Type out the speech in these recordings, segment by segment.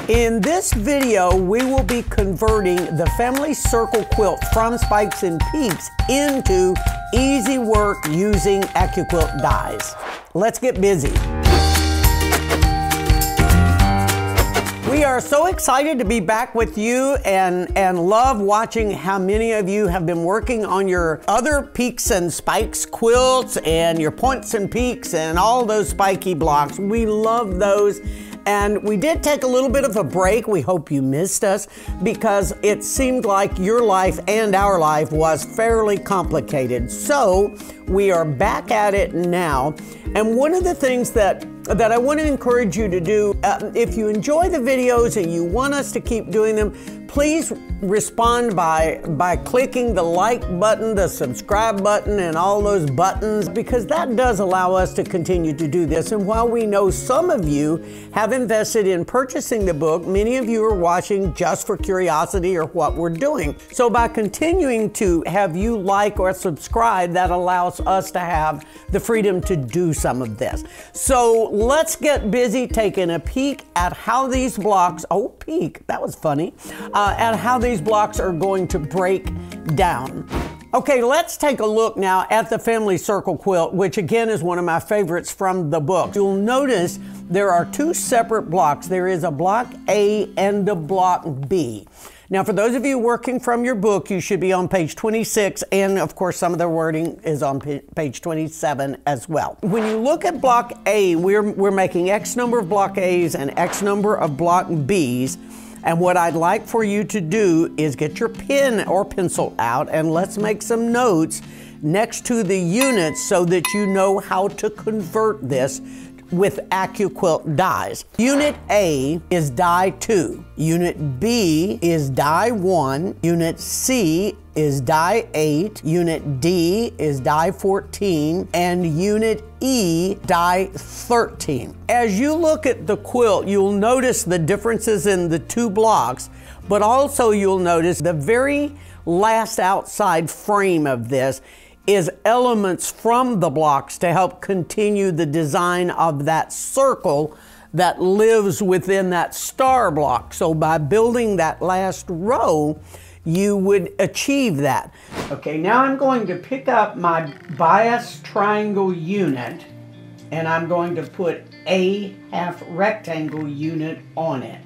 In this video, we will be converting the family circle quilt from Spikes and Peaks into easy work using Accuquilt dies. Let's get busy. We are so excited to be back with you and love watching how many of you have been working on your other Peaks and Spikes quilts and your points and peaks and all those spiky blocks. We love those. And we did take a little bit of a break. We hope you missed us because it seemed like your life and our life was fairly complicated. So we are back at it now. And one of the things that I want to encourage you to do, if you enjoy the videos and you want us to keep doing them, please respond by clicking the like button, the subscribe button, and all those buttons, because that does allow us to continue to do this. And while we know some of you have invested in purchasing the book, many of you are watching just for curiosity or what we're doing. So by continuing to have you like or subscribe, that allows us to have the freedom to do some of this. So let's get busy taking a peek at how these blocks, that was funny, at how these blocks are going to break down. Okay, let's take a look now at the family circle quilt, which again is one of my favorites from the book. You'll notice there are two separate blocks. There is a block A and a block B. Now, for those of you working from your book, you should be on page 26, and of course, some of the wording is on page 27 as well. When you look at block A, we're making X number of block A's and X number of block B's. And what I'd like for you to do is get your pen or pencil out and let's make some notes next to the units so that you know how to convert this with Accuquilt dies. Unit A is die 2. Unit B is die 1. Unit C is die 8. Unit D is die 14. And Unit E, die 13. As you look at the quilt, you'll notice the differences in the two blocks, but also you'll notice the very last outside frame of this is elements from the blocks to help continue the design of that circle that lives within that star block. So by building that last row, you would achieve that. Okay, now I'm going to pick up my bias triangle unit and I'm going to put a half rectangle unit on it.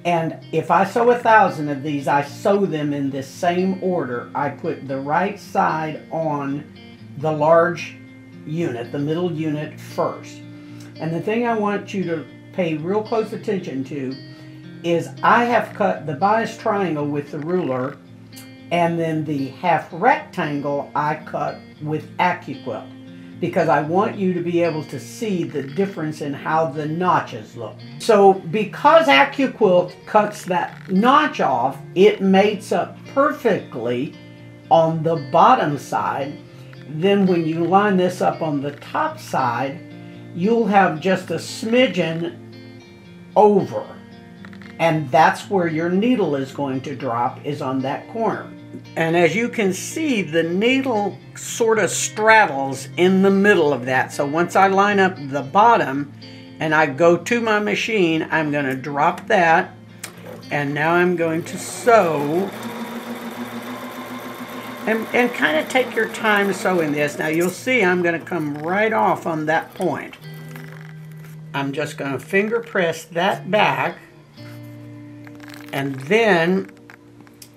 And if I sew 1,000 of these, I sew them in this same order. I put the right side on the large unit, the middle unit first. And the thing I want you to pay real close attention to is I have cut the bias triangle with the ruler, and then the half rectangle I cut with Accuquilt, because I want you to be able to see the difference in how the notches look. So because Accuquilt cuts that notch off, it mates up perfectly on the bottom side. Then when you line this up on the top side, you'll have just a smidgen over. And that's where your needle is going to drop, is on that corner. And as you can see, the needle sort of straddles in the middle of that. So once I line up the bottom and I go to my machine, I'm going to drop that. And now I'm going to sew. And kind of take your time sewing this. Now you'll see I'm going to come right off on that point. I'm just going to finger press that back. And then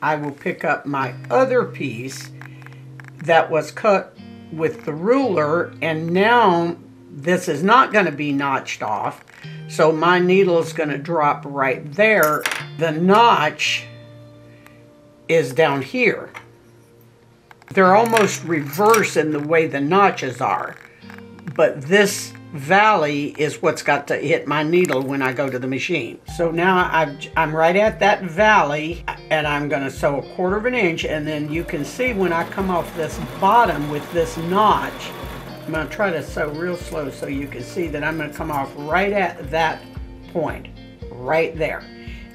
I will pick up my other piece that was cut with the ruler, and now this is not going to be notched off, so my needle is going to drop right there. The notch is down here. They're almost reverse in the way the notches are, but this valley is what's got to hit my needle when I go to the machine. So now I'm right at that valley, and I'm going to sew 1/4 inch, and then you can see when I come off this bottom with this notch, I'm going to try to sew real slow so you can see that I'm going to come off right at that point, right there.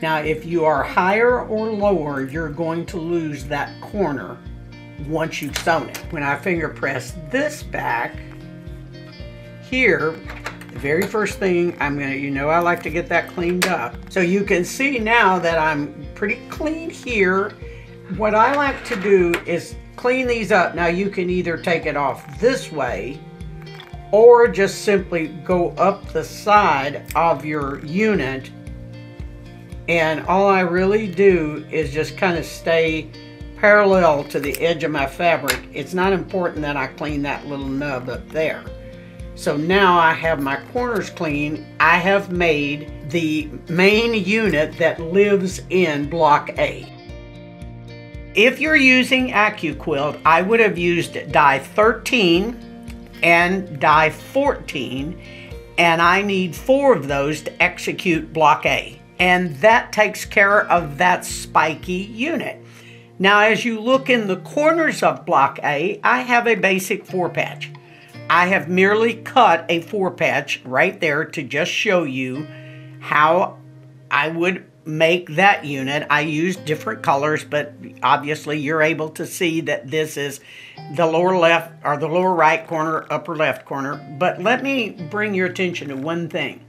Now if you are higher or lower, you're going to lose that corner once you've sewn it. When I finger press this back, here, if very first thing I'm gonna, you know I like to get that cleaned up. So you can see now that I'm pretty clean here. What I like to do is clean these up. Now you can either take it off this way or just simply go up the side of your unit, and all I really do is just kind of stay parallel to the edge of my fabric. It's not important that I clean that little nub up there. So now I have my corners clean. I have made the main unit that lives in block A. If you're using Accuquilt, I would have used die 13 and die 14, and I need 4 of those to execute block A. And that takes care of that spiky unit. Now, as you look in the corners of block A, I have a basic 4-patch. I have merely cut a 4-patch right there to just show you how I would make that unit. I used different colors, but obviously you're able to see that this is the lower left or the lower right corner, upper left corner. But let me bring your attention to one thing.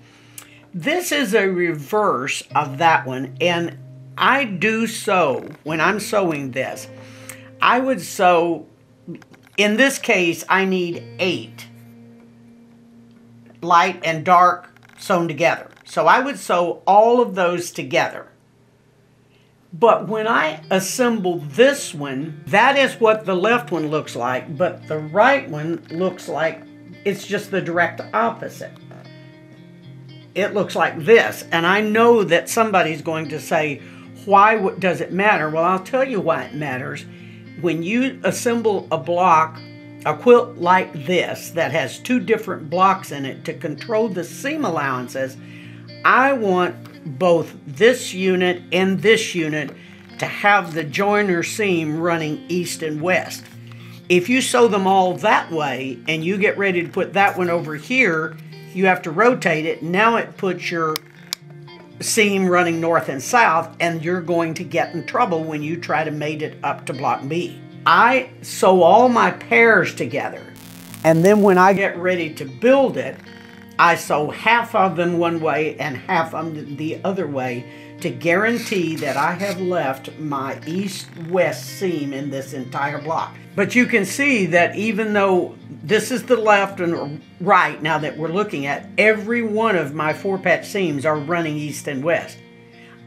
This is a reverse of that one, and I do sew when I'm sewing this. I would sew, in this case, I need 8 light and dark sewn together. So I would sew all of those together. But when I assemble this one, that is what the left one looks like, but the right one looks like it's just the direct opposite. It looks like this, and I know that somebody's going to say, why does it matter? Well, I'll tell you why it matters. When you assemble a block, a quilt like this that has 2 different blocks in it to control the seam allowances, I want both this unit and this unit to have the joiner seam running east and west. If you sew them all that way and you get ready to put that one over here, you have to rotate it. Now it puts your seam running north and south, and you're going to get in trouble when you try to mate it up to block B. I sew all my pairs together, and then when I get ready to build it, I sew half of them one way and half of them the other way to guarantee that I have left my east-west seam in this entire block. But you can see that even though this is the left and right now that we're looking at, every one of my 4-patch seams are running east and west.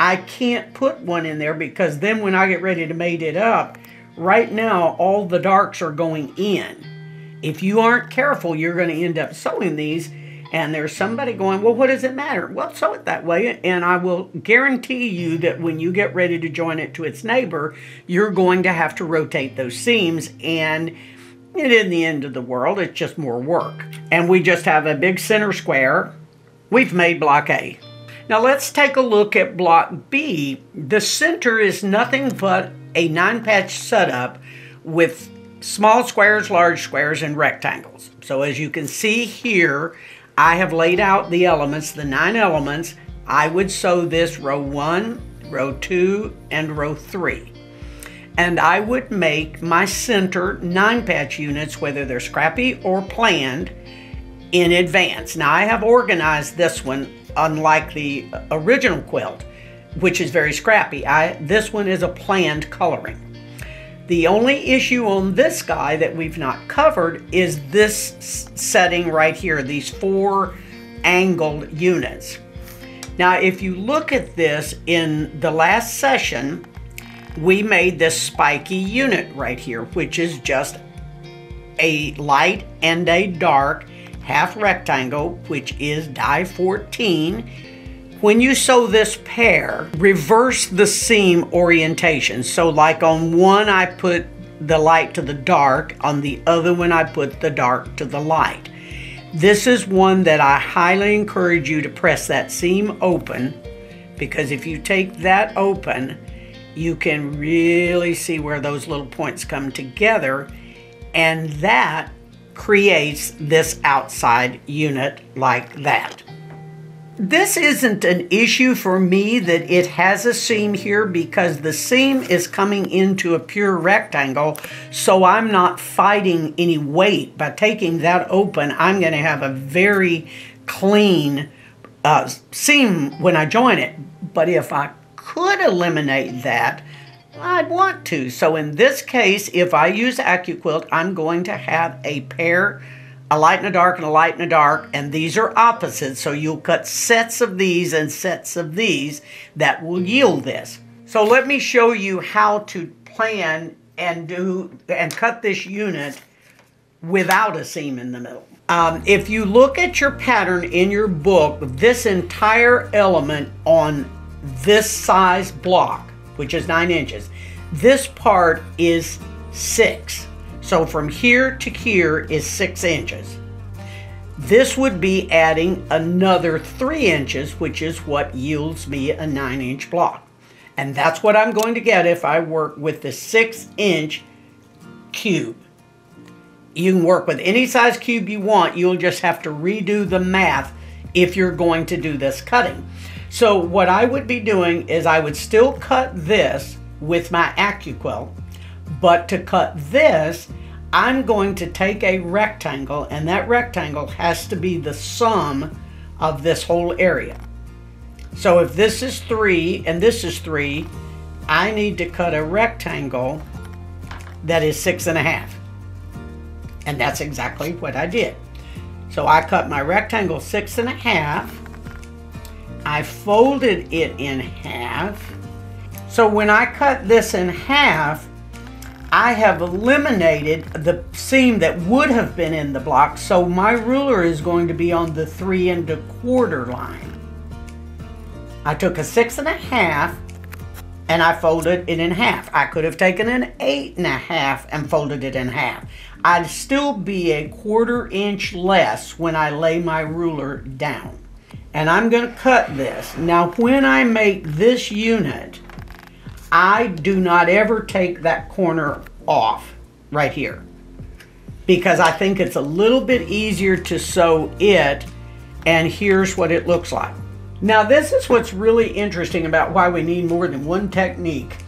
I can't put one in there because then when I get ready to mate it up, right now all the darks are going in. If you aren't careful, you're going to end up sewing these, and there's somebody going, well, what does it matter? Well, sew it that way, and I will guarantee you that when you get ready to join it to its neighbor, you're going to have to rotate those seams, and it isn't the end of the world. It's just more work. And we just have a big center square. We've made block A. Now let's take a look at block B. The center is nothing but a 9-patch setup with small squares, large squares, and rectangles. So as you can see here, I have laid out the elements, the 9 elements. I would sew this row 1, row 2, and row 3. And I would make my center 9-patch units, whether they're scrappy or planned, in advance. Now I have organized this one unlike the original quilt, which is very scrappy. This one is a planned coloring. The only issue on this guy that we've not covered is this setting right here, these 4 angled units. Now, if you look at this in the last session, we made this spiky unit right here, which is just a light and a dark half rectangle, which is die 14. When you sew this pair, reverse the seam orientation. So like on one, I put the light to the dark. On the other one, I put the dark to the light. This is one that I highly encourage you to press that seam open, because if you take that open, you can really see where those little points come together, and that creates this outside unit like that. This isn't an issue for me that it has a seam here, because the seam is coming into a pure rectangle, so I'm not fighting any weight. By taking that open, I'm going to have a very clean seam when I join it. But if I could eliminate that, I'd want to. So in this case, if I use Accuquilt, I'm going to have a pair, a light and a dark and a light and a dark, and these are opposites. So you'll cut sets of these and sets of these that will yield this. So let me show you how to plan and cut this unit without a seam in the middle. If you look at your pattern in your book, this entire element on this size block, which is 9 inches, this part is 6. So from here to here is 6 inches. This would be adding another 3 inches, which is what yields me a 9-inch block. And that's what I'm going to get if I work with the 6-inch cube. You can work with any size cube you want. You'll just have to redo the math if you're going to do this cutting. So what I would be doing is I would still cut this with my Accuquilt, but to cut this, I'm going to take a rectangle, and that rectangle has to be the sum of this whole area. So if this is 3 and this is 3, I need to cut a rectangle that is 6.5. And that's exactly what I did. So I cut my rectangle 6.5. I folded it in half. So when I cut this in half, I have eliminated the seam that would have been in the block. So my ruler is going to be on the 3 1/4 line. I took a 6.5 and I folded it in half. I could have taken an 8.5 and folded it in half. I'd still be a 1/4 inch less when I lay my ruler down. And I'm going to cut this. Now when I make this unit, I do not ever take that corner off right here, because I think it's a little bit easier to sew it, and here's what it looks like. Now this is what's really interesting about why we need more than one technique.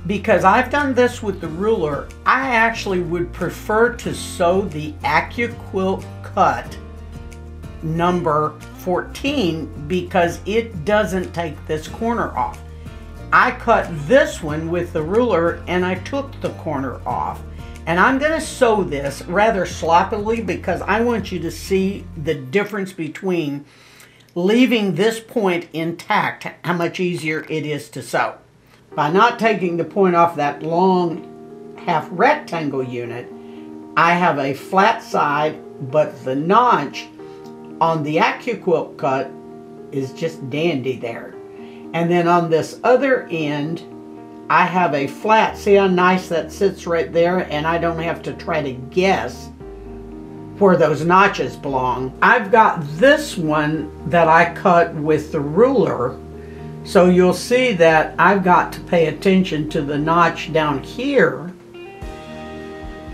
Because I've done this with the ruler, I actually would prefer to sew the Accuquilt cut number 14 because it doesn't take this corner off. I cut this one with the ruler and I took the corner off. And I'm going to sew this rather sloppily because I want you to see the difference between leaving this point intact, how much easier it is to sew. By not taking the point off that long half rectangle unit, I have a flat side, but the notch on the Accuquilt cut is just dandy there. And then on this other end, I have a flat. See how nice that sits right there, and I don't have to try to guess where those notches belong. I've got this one that I cut with the ruler, so you'll see that I've got to pay attention to the notch down here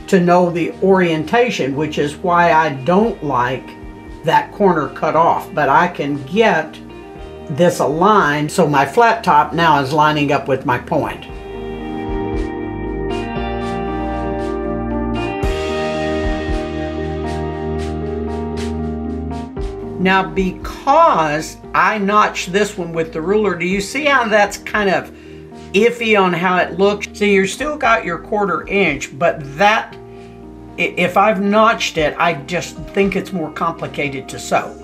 to know the orientation, which is why I don't like that corner cut off, but I can get this aligned so my flat top now is lining up with my point. Now because I notched this one with the ruler, do you see how that's kind of iffy on how it looks? See, you're still got your 1/4 inch, but that, if I've notched it, I just think it's more complicated to sew.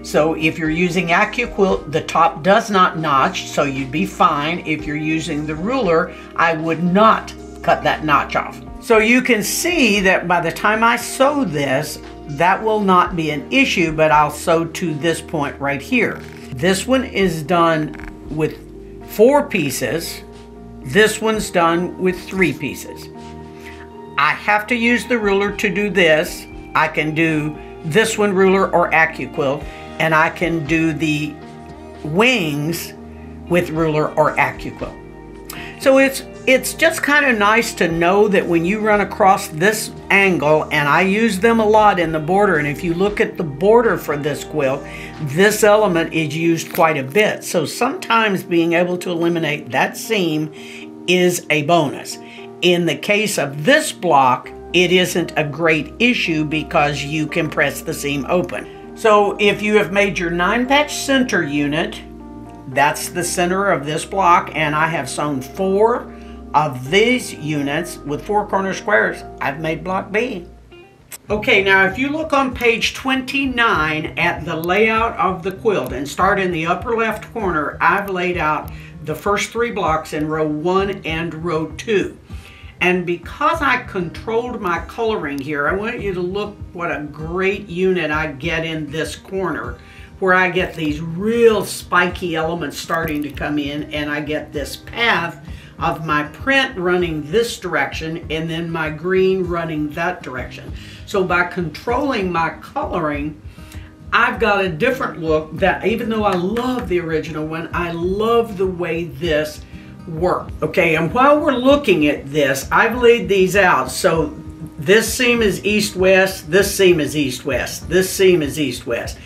So if you're using Accuquilt, the top does not notch, so you'd be fine. If you're using the ruler, I would not cut that notch off. So you can see that by the time I sew this, that will not be an issue, but I'll sew to this point right here. This one is done with 4 pieces. This one's done with 3 pieces. I have to use the ruler to do this. I can do this one ruler or Accuquilt, and I can do the wings with ruler or Accuquilt. So it's just kind of nice to know that when you run across this angle, and I use them a lot in the border, and if you look at the border for this quilt, this element is used quite a bit. So sometimes being able to eliminate that seam is a bonus. In the case of this block, it isn't a great issue because you can press the seam open. So if you have made your 9-patch center unit, that's the center of this block, and I have sewn 4 of these units with 4 corner squares, I've made block B. Okay, now if you look on page 29 at the layout of the quilt and start in the upper left corner, I've laid out the first 3 blocks in row 1 and row 2. And because I controlled my coloring here, I want you to look what a great unit I get in this corner, where I get these real spiky elements starting to come in, and I get this path of my print running this direction and then my green running that direction. So by controlling my coloring, I've got a different look that, even though I love the original one, I love the way this work. Okay, and while we're looking at this, I've laid these out. So this seam is east-west, this seam is east-west, this seam is east-west.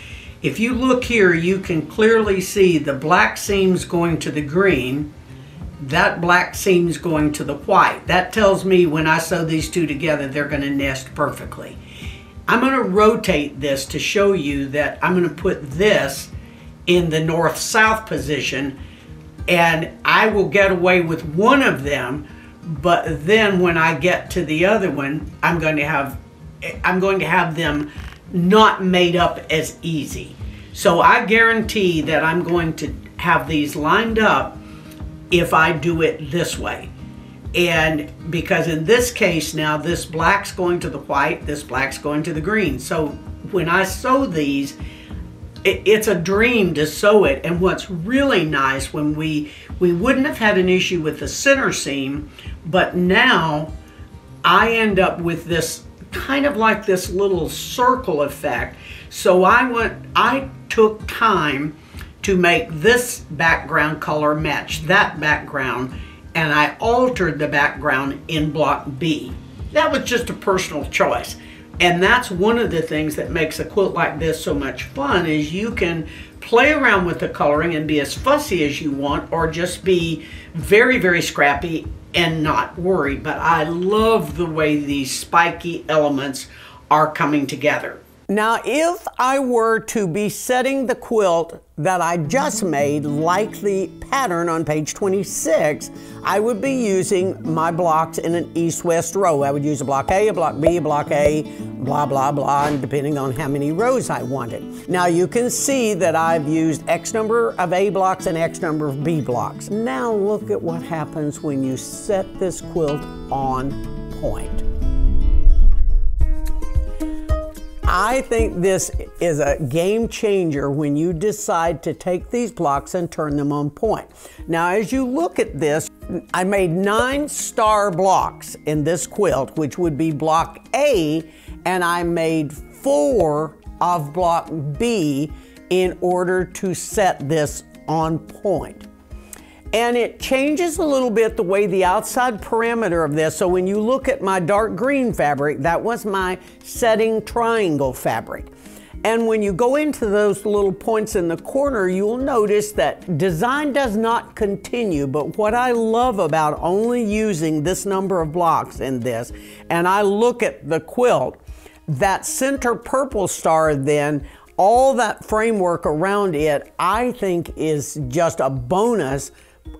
If you look here, you can clearly see the black seams going to the green, that black seam's going to the white. That tells me when I sew these two together, they're going to nest perfectly. I'm going to rotate this to show you that I'm going to put this in the north-south position, and I will get away with one of them, but then when I get to the other one, I'm going to have them not made up as easy. So I guarantee that I'm going to have these lined up if I do it this way. And because in this case now, this black's going to the white, this black's going to the green. So when I sew these, it's a dream to sew it. And what's really nice, when we wouldn't have had an issue with the center seam, but now I end up with this kind of like this little circle effect. So I took time to make this background color match that background, and I altered the background in block B. That was just a personal choice. And that's one of the things that makes a quilt like this so much fun, is you can play around with the coloring and be as fussy as you want, or just be very, very scrappy and not worry. But I love the way these spiky elements are coming together. Now, if I were to be setting the quilt that I just made, like the pattern on page 26, I would be using my blocks in an east-west row. I would use a block A, a block B, a block A, blah, blah, blah, and depending on how many rows I wanted. Now, you can see that I've used X number of A blocks and X number of B blocks. Now, look at what happens when you set this quilt on point. I think this is a game changer when you decide to take these blocks and turn them on point. Now, as you look at this, I made 9 star blocks in this quilt, which would be block A, and I made 4 of block B in order to set this on point. And it changes a little bit the way the outside perimeter of this. So when you look at my dark green fabric, that was my setting triangle fabric. And when you go into those little points in the corner, you'll notice that design does not continue. But what I love about only using this number of blocks in this, and I look at the quilt, that center purple star then, all that framework around it, I think is just a bonus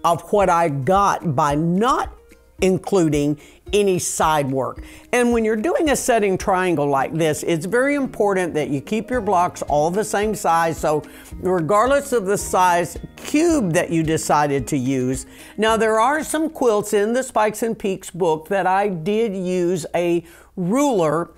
of what I got by not including any side work. And when you're doing a setting triangle like this, it's very important that you keep your blocks all the same size. So regardless of the size cube that you decided to use. Now, there are some quilts in the Spikes and Peaks book that I did use a ruler,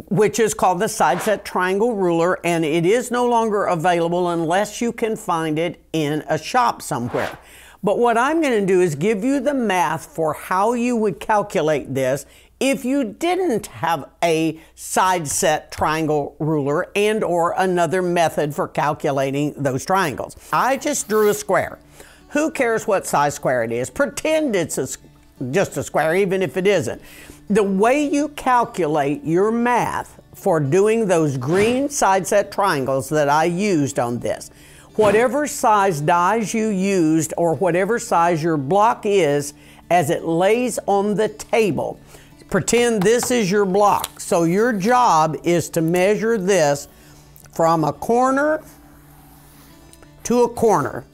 which is called the SideSet Triangle ruler, and it is no longer available unless you can find it in a shop somewhere. But what I'm going to do is give you the math for how you would calculate this if you didn't have a SideSet Triangle ruler and or another method for calculating those triangles. I just drew a square. Who cares what size square it is? Pretend it's just a square, even if it isn't. The way you calculate your math for doing those green SideSet triangles that I used on this, whatever size dies you used or whatever size your block is as it lays on the table, pretend this is your block. So your job is to measure this from a corner to a corner.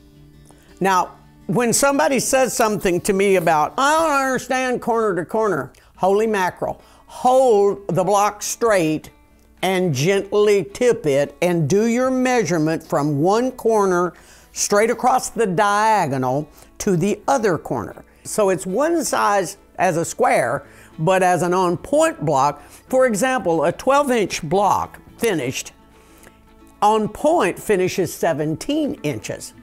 Now, when somebody says something to me about, I don't understand corner to corner, holy mackerel, hold the block straight and gently tip it and do your measurement from one corner straight across the diagonal to the other corner. So it's one size as a square, but as an on-point block. For example, a 12-inch block finished, on point finishes 17 inches.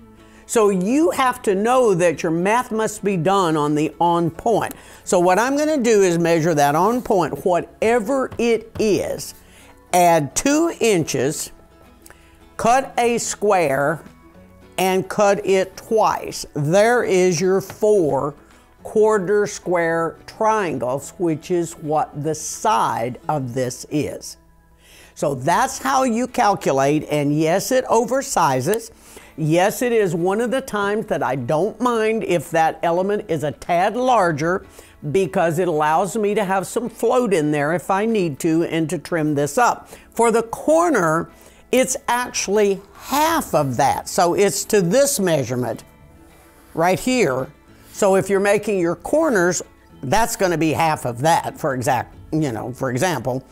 So you have to know that your math must be done on the on point. So what I'm going to do is measure that on point, whatever it is, add 2 inches, cut a square, and cut it twice. There is your 4 quarter square triangles, which is what the side of this is. So that's how you calculate, and yes, it oversizes. Yes, it is one of the times that I don't mind if that element is a tad larger, because it allows me to have some float in there if I need to, and to trim this up. For the corner, it's actually half of that. So it's to this measurement right here. So if you're making your corners, that's going to be half of that, for example.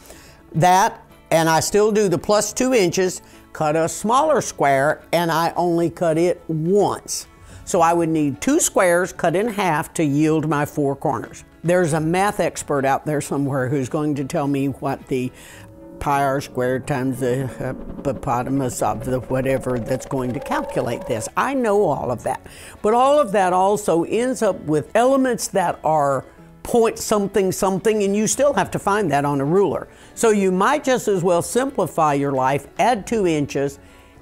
That, and I still do the plus 2 inches, cut a smaller square, and I only cut it once. So I would need 2 squares cut in half to yield my 4 corners. There's a math expert out there somewhere who's going to tell me what the pi r squared times the hypotenuse of the whatever that's going to calculate this. I know all of that. But all of that also ends up with elements that are point something something, and you still have to find that on a ruler. So you might just as well simplify your life, add 2 inches,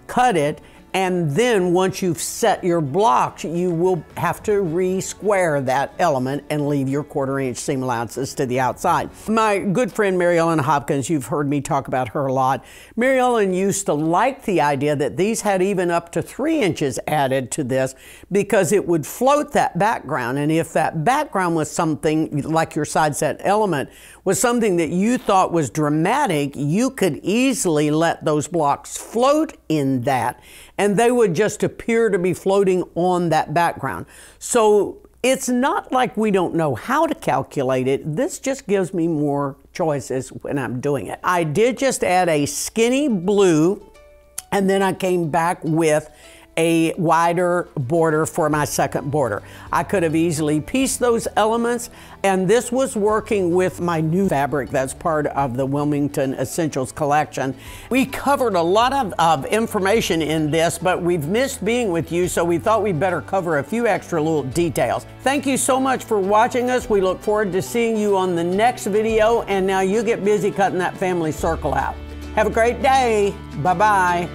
cut it, and then once you've set your blocks, you will have to re-square that element and leave your 1/4 inch seam allowances to the outside. My good friend Mary Ellen Hopkins, you've heard me talk about her a lot. Mary Ellen used to like the idea that these had even up to 3 inches added to this, because it would float that background. And if that background was something like your side set element, was something that you thought was dramatic, you could easily let those blocks float in that, and they would just appear to be floating on that background. So it's not like we don't know how to calculate it. This just gives me more choices when I'm doing it. I did just add a skinny blue, and then I came back with a wider border for my second border. I could have easily pieced those elements, and this was working with my new fabric that's part of the Wilmington Essentials collection. We covered a lot of information in this, but we've missed being with you, so we thought we'd better cover a few extra little details. Thank you so much for watching us. We look forward to seeing you on the next video, and now you get busy cutting that family circle out. Have a great day. Bye-bye.